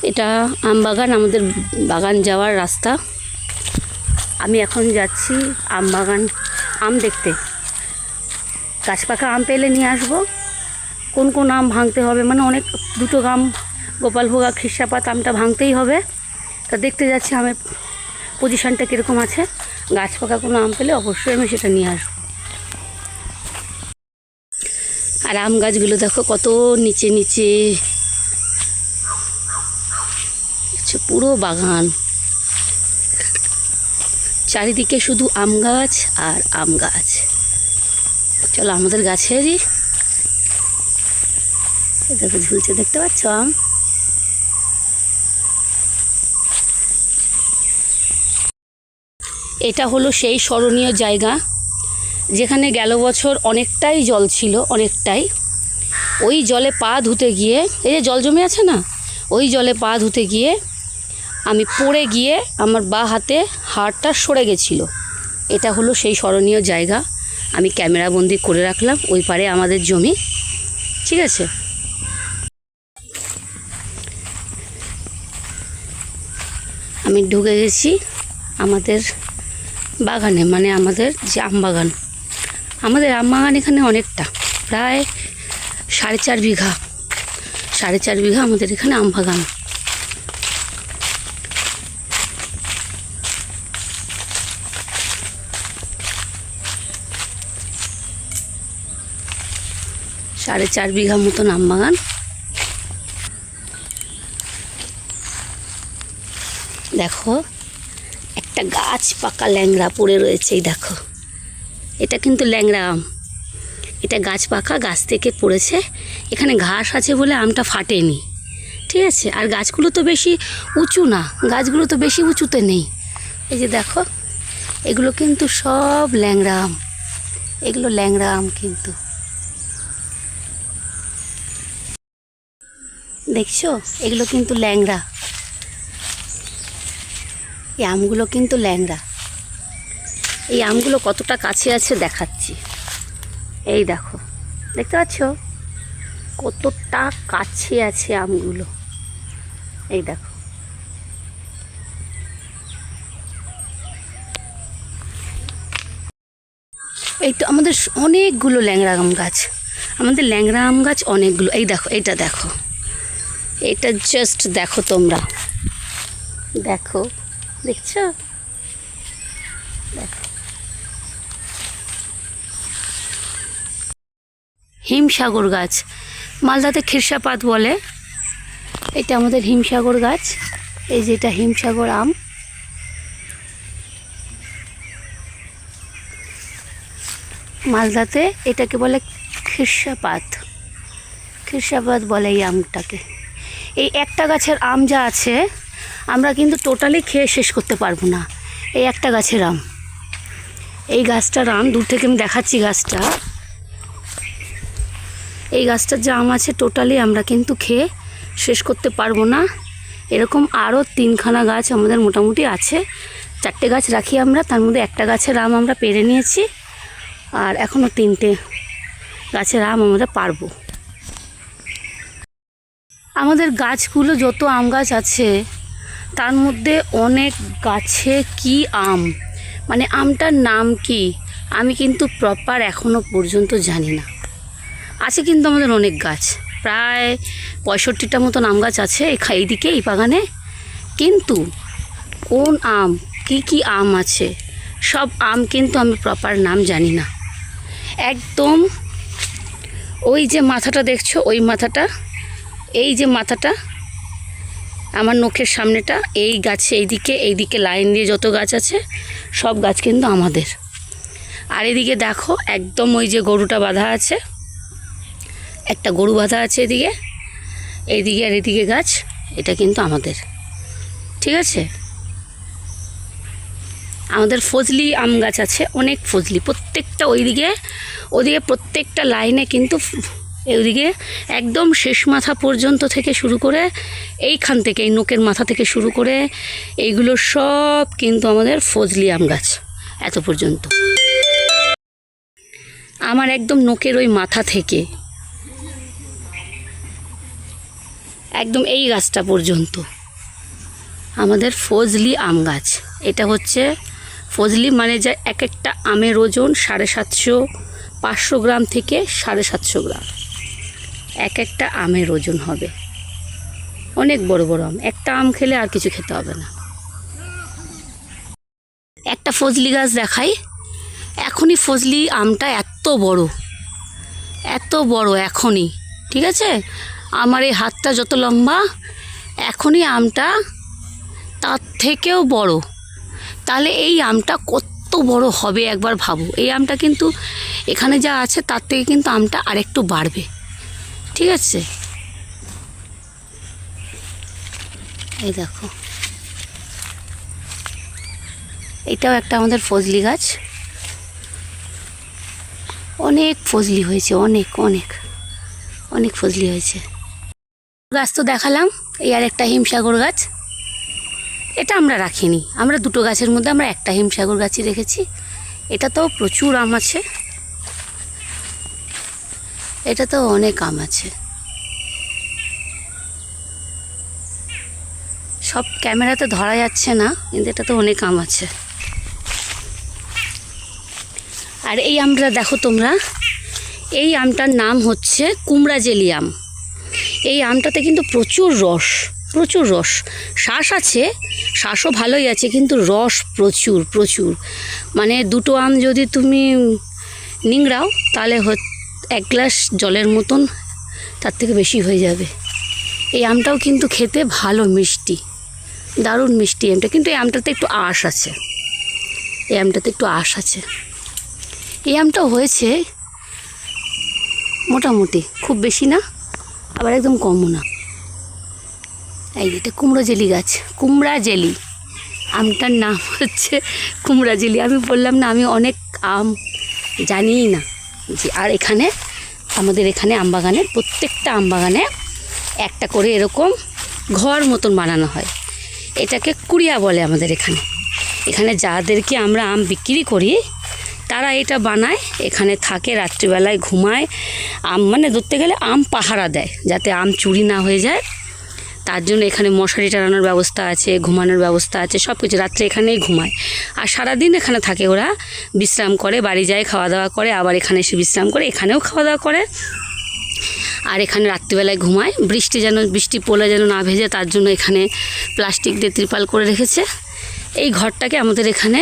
এটা আম বাগান, আমাদের বাগান যাওয়ার রাস্তা। আমি এখন যাচ্ছি আম বাগান, আম দেখতে। গাছ পাকা আম পেলে নিয়ে আসবো। কোন কোন আম ভাঙতে হবে, মানে অনেক দুটো আম, গোপালভোগ আর খিরসাপাত আমটা ভাঙতেই হবে। তা দেখতে যাচ্ছি আমের পজিশানটা কীরকম আছে। গাছ পাকা কোনো আম পেলে অবশ্যই আমি সেটা নিয়ে আসবো। আর আম গাছগুলো দেখো কত নিচে নিচে, পুরো বাগান চারিদিকে শুধু আম গাছ আর আম গাছ। চলো আমাদের গাছেরই দেখো ঝুলছে, দেখতে পাচ্ছ আম। এটা হলো সেই স্মরণীয় জায়গা যেখানে গেল বছর অনেকটাই জল ছিল, অনেকটাই। ওই জলে পা ধুতে গিয়ে, এই যে জল জমে আছে না, ওই জলে পা ধুতে গিয়ে আমি পড়ে গিয়ে আমার বাঁ হাতে হাড়টা সরে গেছিলো। এটা হলো সেই স্মরণীয় জায়গা, আমি ক্যামেরা বন্দি করে রাখলাম। ওই পারে আমাদের জমি, ঠিক আছে। আমি ঢুকে গেছি আমাদের বাগানে, মানে আমাদের যে আম বাগান। আমাদের আম বাগান এখানে অনেকটা, প্রায় 4.5 বিঘা, 4.5 বিঘা আমাদের এখানে আম বাগান। সাড়ে 4 বিঘা মতন আম বাগান। দেখো একটা গাছ পাকা ল্যাংড়া পড়ে রয়েছে, এই দেখো। এটা কিন্তু ল্যাংড়া আম, এটা গাছ পাকা, গাছ থেকে পড়েছে। এখানে ঘাস আছে বলে আমটা ফাটেনি, ঠিক আছে। আর গাছগুলো তো বেশি উঁচু না, গাছগুলো তো বেশি উঁচুতে নেই। এই যে দেখো, এগুলো কিন্তু সব ল্যাংড়া আম, এগুলো ল্যাংড়া আম কিন্তু, দেখছো, এগুলো কিন্তু ল্যাংড়া। এই আমগুলো কিন্তু ল্যাংড়া। এই আমগুলো কতটা কাছে আছে দেখাচ্ছি, এই দেখো, দেখতে পাচ্ছ কতটা কাছে আছে আমগুলো, এই দেখো। এই তো আমাদের অনেকগুলো ল্যাংড়া আম গাছ, আমাদের ল্যাংড়া আম গাছ অনেকগুলো। এই দেখো, এইটা দেখো, এটা জাস্ট দেখো তোমরা, দেখো, দেখছো, দেখো। হিমসাগর গাছ, মালদাতে খিরসাপাত বলে। এটা আমাদের হিমসাগর গাছ, এই যেটা হিমসাগর আম। মালদাতে এটাকে বলে খিরসাপাত, খিরসাপাত বলে এই আমটাকে। এই একটা গাছের আম যা আছে আমরা কিন্তু টোটালি খেয়ে শেষ করতে পারবো না, এই একটা গাছের আম। এই গাছটার আম দূর থেকে আমি দেখাচ্ছি, গাছটা, এই গাছটার যে আম আছে টোটালি আমরা কিন্তু খেয়ে শেষ করতে পারবো না। এরকম আরও 3খানা গাছ আমাদের মোটামুটি আছে, 4টে গাছ রাখি আমরা, তার মধ্যে একটা গাছের আম আমরা পেরে নিয়েছি, আর এখনও 3টে গাছের আম আমরা পারবো। আমাদের গাছগুলো যত আম গাছ আছে তার মধ্যে অনেক গাছে কি আম, মানে আমটার নাম কি আমি কিন্তু প্রপার এখনও পর্যন্ত জানি না। আছে কিন্তু আমাদের অনেক গাছ, প্রায় 65টা মতন আম গাছ আছে এইদিকে এই বাগানে, কিন্তু কোন আম কি কি আম আছে সব আম কিন্তু আমি প্রপার নাম জানি না। একদম ওই যে মাথাটা দেখছো, ওই মাথাটা, এই যে মাথাটা আমার নখের সামনেটা, এই গাছে এইদিকে লাইন দিয়ে যত গাছ আছে সব গাছ কিন্তু আমাদের। আর এদিকে দেখো একদম ওই যে গরুটা বাঁধা আছে, একটা গরু বাঁধা আছে এদিকে, এইদিকে আর এদিকে গাছ, এটা কিন্তু আমাদের, ঠিক আছে। আমাদের ফজলি আম গাছ আছে, অনেক ফজলি, প্রত্যেকটা ওইদিকে ওদিকে প্রত্যেকটা লাইনে কিন্তু, ওইদিকে একদম শেষ মাথা পর্যন্ত থেকে শুরু করে, এইখান থেকে এই নোকের মাথা থেকে শুরু করে এইগুলো সব কিন্তু আমাদের ফজলি আম গাছ এত পর্যন্ত। আমার একদম নোকের ওই মাথা থেকে একদম এই গাছটা পর্যন্ত আমাদের ফজলি আম গাছ। এটা হচ্ছে ফজলি, মানে যা এক একটা আমের ওজন 750 500 গ্রাম থেকে 750 গ্রাম এক একটা আমের ওজন হবে। অনেক বড় বড় আম, একটা আম খেলে আর কিছু খেতে হবে না। একটা ফজলি গাছ দেখাই, এখনই ফজলি আমটা এত বড় এখনই, ঠিক আছে, আমার এই হাতটা যত লম্বা, এখনই আমটা তার থেকেও বড়। তাহলে এই আমটা কত বড় হবে একবার ভাবো। এই আমটা কিন্তু এখানে যা আছে তার থেকে কিন্তু আমটা আরেকটু বাড়বে, ঠিক আছে। এই দেখো, এটাও একটা আমাদের ফজলি গাছ, অনেক ফজলি হয়েছে, অনেক অনেক অনেক ফজলি হয়েছে। গাছ তো দেখালাম, এই আর একটা হিমসাগর গাছ, এটা আমরা রাখিনি, আমরা দুটো গাছের মধ্যে আমরা একটা হিমসাগর গাছই রেখেছি। এটা তো প্রচুর আম আছে, এটা তো অনেক আম আছে, সব ক্যামেরাতে ধরা যাচ্ছে না, কিন্তু এটা তো অনেক আম আছে। আর এই আমটা দেখো তোমরা, এই আমটার নাম হচ্ছে কুমড়াজেলি আম। এই আমটাতে কিন্তু প্রচুর রস, শ্বাস আছে, শ্বাসও ভালোই আছে, কিন্তু রস প্রচুর। মানে দুটো আম যদি তুমি নিংড়াও তাহলে 1 গ্লাস জলের মতন, তার থেকে বেশি হয়ে যাবে। এই আমটাও কিন্তু খেতে ভালো, মিষ্টি, দারুণ মিষ্টি আমটা, কিন্তু এই আমটাতে একটু আঁশ আছে, এই আমটাও হয়েছে মোটামুটি, খুব বেশি না আবার একদম কমও না। এই এটা কুমড়োজেলি গাছ, কুমড়াজেলি আমটার নাম হচ্ছে কুমড়াজেলি। আমি বললাম না, আমি অনেক আম জানিই না যে। আর এখানে আমাদের এখানে আমবাগানের প্রত্যেকটা আমবাগানে একটা করে এরকম ঘর মতন বানানো হয়, এটাকে কুড়িয়া বলে আমাদের এখানে যাদেরকে আমরা আম বিক্রি করি তারা এটা বানায়, এখানে থাকে, রাত্রিবেলায় ঘুমায়, আম মানে ধরতে গেলে আম পাহারা দেয় যাতে আম চুরি না হয়ে যায়। তার জন্য এখানে মশারি টানানোর ব্যবস্থা আছে, ঘুমানোর ব্যবস্থা আছে, সব কিছু। রাত্রে এখানেই ঘুমায় আর সারাদিন এখানে থাকে, ওরা বিশ্রাম করে, বাড়ি যায়, খাওয়া দাওয়া করে, আবার এখানে এসে বিশ্রাম করে, এখানেও খাওয়া দাওয়া করে, আর এখানে রাত্রিবেলায় ঘুমায়। বৃষ্টি পড়লে যেন না ভেজে, তার জন্য এখানে প্লাস্টিক দিয়ে ত্রিপাল করে রেখেছে। এই ঘরটাকে আমাদের এখানে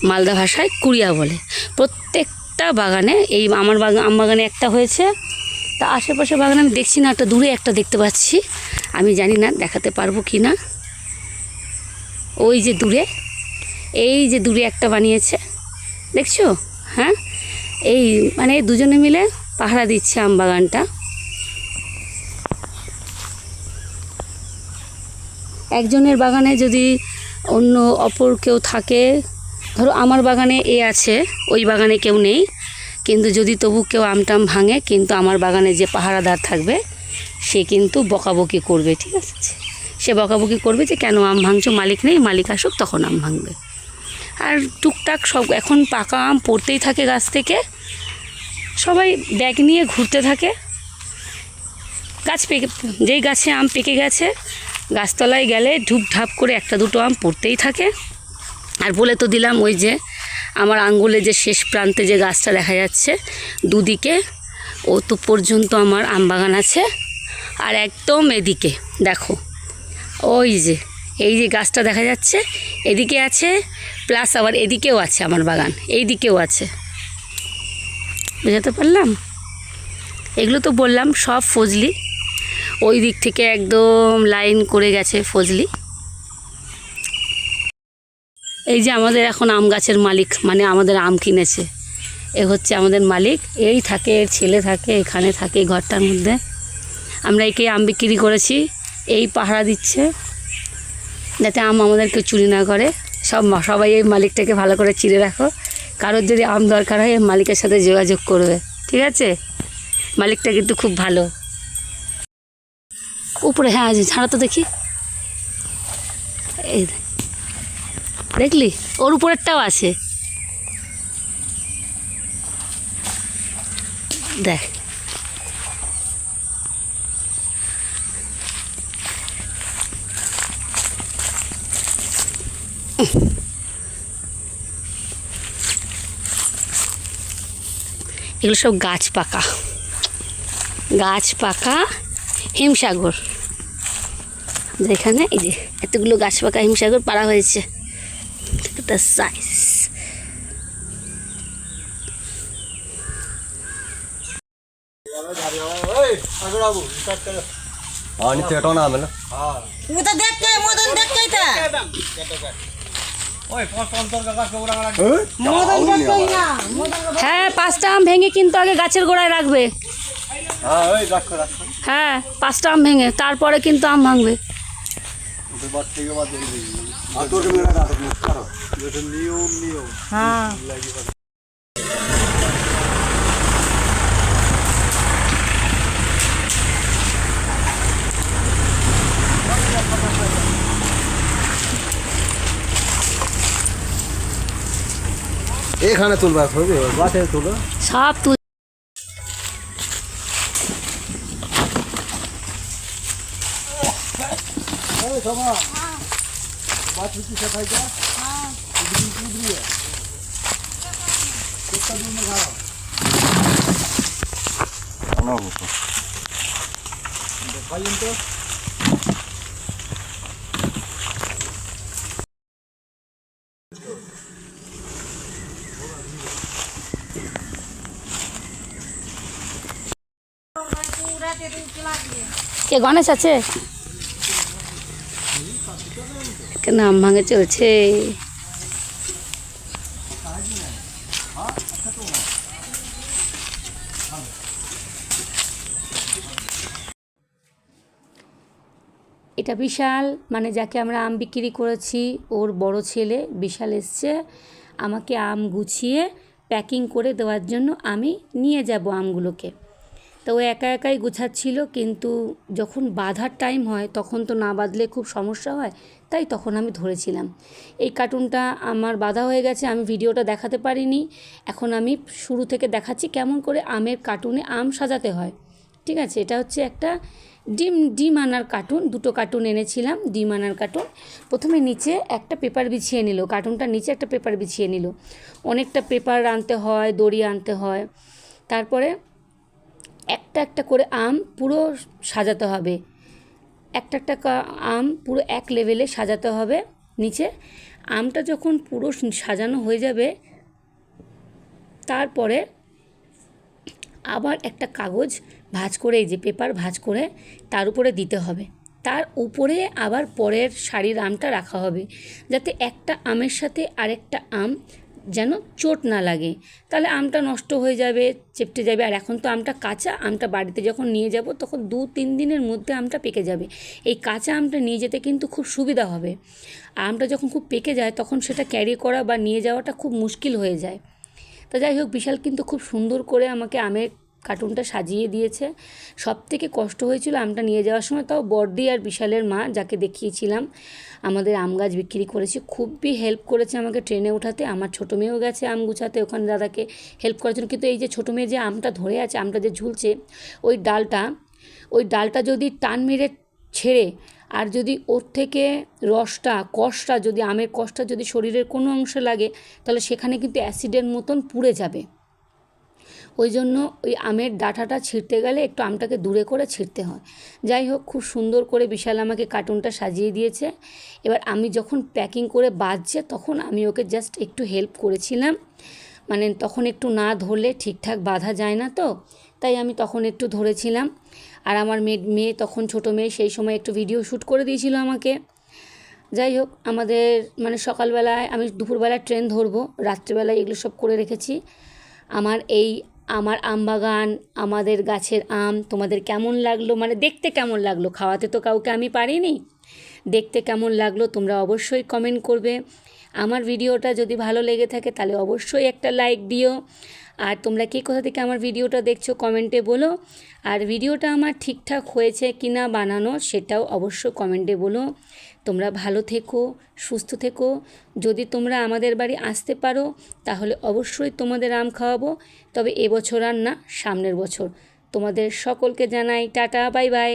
মালদা ভাষায় কুড়িয়া বলে। প্রত্যেকটা বাগানে, এই আমার আম বাগানে একটা হয়েছে, তা আশেপাশে বাগানে আমি দেখছি না, একটা দূরে একটা দেখতে পাচ্ছি, আমি জানি না দেখাতে পারবো কি না। ওই যে দূরে, এই যে দূরে একটা বানিয়েছে, দেখছো? হ্যাঁ, এই মানে দুজনে মিলে পাহারা দিচ্ছে আম বাগানটা। একজনের বাগানে যদি অন্য অপর কেউ থাকে, ধরো আমার বাগানে এ আছে, ওই বাগানে কেউ নেই, কিন্তু যদি তবু কেউ আমটাম ভাঙে, কিন্তু আমার বাগানে যে পাহারাদার থাকবে সে কিন্তু বকাবকি করবে, ঠিক আছে, সে বকাবকি করবে যে কেন আম ভাঙছো, মালিক নেই, মালিক আসুক তখন আম ভাঙবে। আর টুকটাক সব এখন পাকা আম পড়তেই থাকে গাছ থেকে, সবাই ব্যাগ নিয়ে ঘুরতে থাকে। গাছ পেকে, যেই গাছে আম পেকে গেছে, গাছতলায় গেলে ঢুপঢাপ করে একটা দুটো আম পড়তেই থাকে। আর বলে তো দিলাম, ওই যে আমার আঙ্গুলে যে শেষ প্রান্তে যে গাছটা দেখা যাচ্ছে, দুদিকে ও তো পর্যন্ত আমার আম বাগান আছে। আর একদম এদিকে দেখো, ওই যে এই যে গাছটা দেখা যাচ্ছে, এদিকে আছে, প্লাস আবার এদিকেও আছে আমার বাগান, এই দিকেও আছে, বুঝাতে পারলাম? এগুলো তো বললাম সব ফজলি, ওই দিক থেকে একদম লাইন করে গেছে ফজলি। এই যে আমাদের এখন আম গাছের মালিক, মানে আমাদের আম কিনেছে, এ হচ্ছে আমাদের মালিক। এই থাকে, এর ছেলে থাকে, এখানে থাকে এই ঘরটার মধ্যে। আমরা একে আম বিক্রি করেছি, এই পাহারা দিচ্ছে যাতে আম আমাদের কেউ চুরি না করে। সবাই এই মালিকটাকে ভালো করে চিনে রাখো, কারোর যদি আম দরকার হয় মালিকের সাথে যোগাযোগ করবে, ঠিক আছে? মালিকটা কিন্তু খুব ভালো। উপরে হ্যাঁ আছে, ছাড়া তো দেখি, এই দেখলি ওর উপরেরটাও আছে, দেখ এগুলো সব গাছ পাকা হিমসাগর। যেখানে এই যে এতগুলো গাছ পাকা হিমসাগর পাড়া হয়েছে, একটা সাইজ। হ্যাঁ, 5টা আম ভেঙে কিন্তু আগে গাছের গোড়ায় রাখবে। হ্যাঁ, 5টা আম ভেঙে তারপরে কিন্তু আম ভাঙবে। হ্যাঁ, এখানে তুলবা গাছে তুলো সব তুল। কে গণেশ আছে? নাম ভাঙে চলছে। এটা বিশাল, মানে যাকে আমরা আম বিক্রি করেছি, ওর বড় ছেলে বিশাল এসছে আমাকে আম গুছিয়ে প্যাকিং করে দেওয়ার জন্য। আমি নিয়ে যাব আমগুলোকে। তো ও একা একাই গুছাচ্ছিল, কিন্তু যখন বাঁধার টাইম হয় তখন তো না বাঁধলে খুব সমস্যা হয়, তাই তখন আমি ধরেছিলাম। এই কার্টুনটা আমার বাঁধা হয়ে গেছে, আমি ভিডিওটা দেখাতে পারিনি। এখন আমি শুরু থেকে দেখাচ্ছি কেমন করে আমের কার্টুনে আম সাজাতে হয়। ঠিক আছে, এটা হচ্ছে একটা ডিম আনার কার্টুন। 2টো কার্টুন এনেছিলাম, ডিম আনার কার্টুন। প্রথমে নিচে একটা পেপার বিছিয়ে নিল, কার্টুনটার নিচে একটা পেপার বিছিয়ে নিল। অনেকটা পেপার আনতে হয়, দড়ি আনতে হয়। তারপরে একটা একটা করে আম পুরো সাজাতে হবে, একটা আম পুরো এক লেভেলে সাজাতে হবে। নিচে আমটা যখন পুরো সাজানো হয়ে যাবে, তারপরে আবার একটা কাগজ ভাঁজ করে, এই যে পেপার ভাঁজ করে তার উপরে দিতে হবে। তার উপরে আবার পরের সারির আমটা রাখা হবে, যাতে একটা আমের সাথে আরেকটা আম যেন চোট না লাগে, তাহলে আমটা নষ্ট হয়ে যাবে, চেপটে যাবে। আর এখন তো আমটা কাঁচা, আমটা বাড়িতে যখন নিয়ে যাব তখন 2-3 দিনের মধ্যে আমটা পেকে যাবে। এই কাঁচা আমটা নিয়ে যেতে কিন্তু খুব সুবিধা হবে। আমটা যখন খুব পেকে যায় তখন সেটা ক্যারি করা বা নিয়ে যাওয়াটা খুব মুশকিল হয়ে যায়। তো যাই হোক, বিশাল কিন্তু খুব সুন্দর করে আমাকে আমের কার্টুনটা সাজিয়ে দিয়েছে। সব থেকে কষ্ট হয়েছিল আমটা নিয়ে যাওয়ার সময়, তাও বর্দি আর বিশালের মা, যাকে দেখিয়েছিলাম আমাদের আম গাছ বিক্রি করেছে, খুবই হেল্প করেছে আমাকে ট্রেনে ওঠাতে। আমার ছোটো মেয়েও গেছে আম গুছাতে ওখানে দাদাকে হেল্প করার জন্য। কিন্তু এই যে ছোটো মেয়ে যে আমটা ধরে আছে, আমটা যে ঝুলছে, ওই ডালটা যদি টান মেরে ছেড়ে, আর যদি ওর থেকে কষটা যদি আমের কষটা যদি শরীরের কোনো অংশে লাগে, তাহলে সেখানে কিন্তু অ্যাসিডের মতন পুড়ে যাবে। ওই জন্য ওই আমের ডাঁটাটা ছিঁড়তে গেলে একটু আমটাকে দূরে করে ছিঁড়তে হয়। যাই হোক, খুব সুন্দর করে বিশাল আমাকে কার্টুনটা সাজিয়ে দিয়েছে। এবার আমি যখন প্যাকিং করে বাঁধছে তখন আমি ওকে জাস্ট একটু হেল্প করেছিলাম, মানে তখন একটু না ধরলে ঠিকঠাক বাঁধা যায় না, তো তাই আমি তখন একটু ধরেছিলাম। আর আমার মেয়ে তখন, ছোটো মেয়ে, সেই সময় একটু ভিডিও শ্যুট করে দিয়েছিল আমাকে। যাই হোক, আমাদের মানে সকালবেলায়, আমি দুপুরবেলায় ট্রেন ধরবো, রাত্রিবেলায় এগুলো সব করে রেখেছি। আমার আম বাগান, আমাদের গাছের আম তোমাদের কেমন লাগলো, মানে দেখতে কেমন লাগলো, খাওয়াতে তো কাউকে আমি পারিনি, দেখতে কেমন লাগলো তোমরা অবশ্যই কমেন্ট করবে। আমার ভিডিওটা যদি ভালো লেগে থাকে তাহলে অবশ্যই একটা লাইক দিও। আর তোমরা কে কোথা থেকে আমার ভিডিওটা দেখছো কমেন্টে বলো। আর ভিডিওটা আমার ঠিকঠাক হয়েছে কি না বানানো সেটাও অবশ্য কমেন্টে বলো। তোমরা ভালো থেকো, সুস্থ থেকো। যদি তোমরা আমাদের বাড়ি আসতে পারো তাহলে অবশ্যই তোমাদের আম খাওয়াবো, তবে এবছর আর না, সামনের বছর। তোমাদের সকলকে জানাই টাটা, বাই বাই।